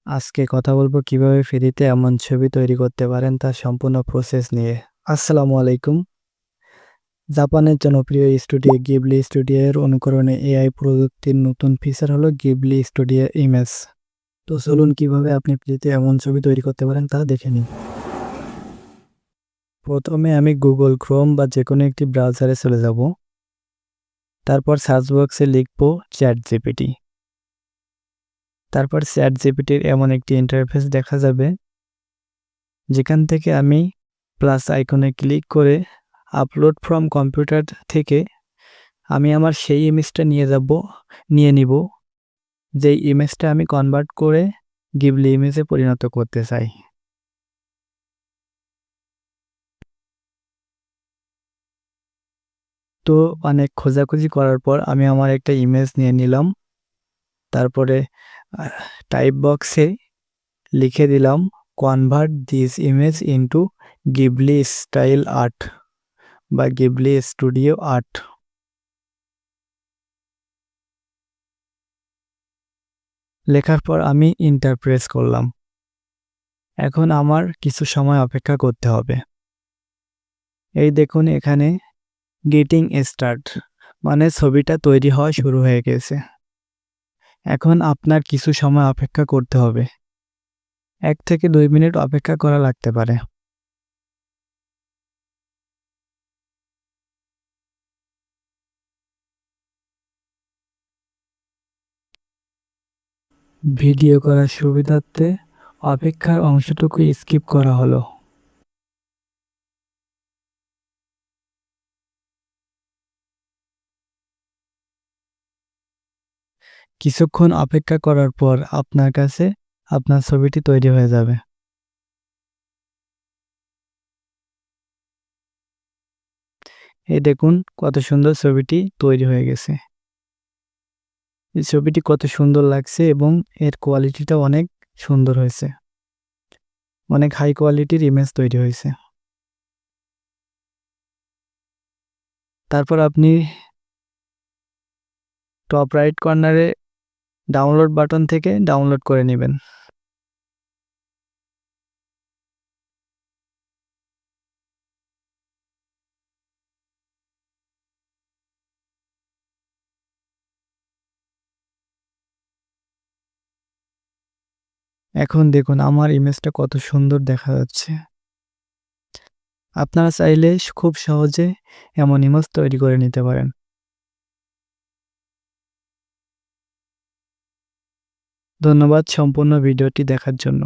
আজকে কথা বলবো কিভাবে ফ্রিতে এমন ছবি তৈরি করতে পারেন তার সম্পূর্ণ প্রসেস নিয়ে। আসসালামু আলাইকুম। জাপানের জনপ্রিয় স্টুডিও গিবলি স্টুডিও এর অনুকরণে এআই প্রযুক্তির নতুন ফিচার হলো গিবলি স্টুডিও ইমেজ। তো চলুন কিভাবে আপনি ফ্রিতে এমন ছবি তৈরি করতে পারেন তা দেখে নিন। প্রথমে আমি গুগল ক্রোম বা যে কোনো একটি ব্রাউজারে চলে যাব। তারপর সার্চ বক্সে লিখব চ্যাট জিপিটি। তারপর চ্যাট জিপিটির এমন একটি ইন্টারফেস দেখা যাবে, যেখান থেকে আমি প্লাস আইকনে ক্লিক করে আপলোড ফ্রম কম্পিউটার থেকে আমি আমার সেই ইমেজটা নিয়ে নিব, যেই ইমেজটা আমি কনভার্ট করে গিবলি ইমেজে পরিণত করতে চাই। তো অনেক খোঁজাখুঁজি করার পর আমি আমার একটা ইমেজ নিয়ে নিলাম। তারপরে টাইপ বক্সে লিখে দিলাম convert this image into Ghibli style art বা গিবলি স্টুডিও আর্ট। লেখার পর আমি এন্টার প্রেস করলাম। এখন আমার কিছু সময় অপেক্ষা করতে হবে। এই দেখুন এখানে গেটিং স্টার্ট মানে ছবিটা তৈরি হওয়া শুরু হয়ে গেছে। এখন আপনার কিছু সময় অপেক্ষা করতে হবে। ১ থেকে ২ মিনিট অপেক্ষা করা লাগতে পারে। ভিডিও করার সুবিধার্থে অপেক্ষার অংশটুকু স্কিপ করা হলো। কিছুক্ষণ অপেক্ষা করার পর আপনার কাছে আপনার ছবিটি তৈরি হয়ে যাবে। এই দেখুন কত সুন্দর ছবিটি তৈরি হয়ে গেছে। এই ছবিটি কত সুন্দর লাগছে এবং এর কোয়ালিটিটাও অনেক সুন্দর হয়েছে। অনেক হাই কোয়ালিটির ইমেজ তৈরি হয়েছে। তারপর আপনি টপ রাইট কর্নারে ডাউনলোড বাটন থেকে ডাউনলোড করে নেবেন। এখন দেখুন আমার ইমেজটা কত সুন্দর দেখা যাচ্ছে। আপনারা চাইলে খুব সহজে এমন ইমেজ তৈরি করে নিতে পারেন। ধন্যবাদ সম্পূর্ণ ভিডিওটি দেখার জন্য।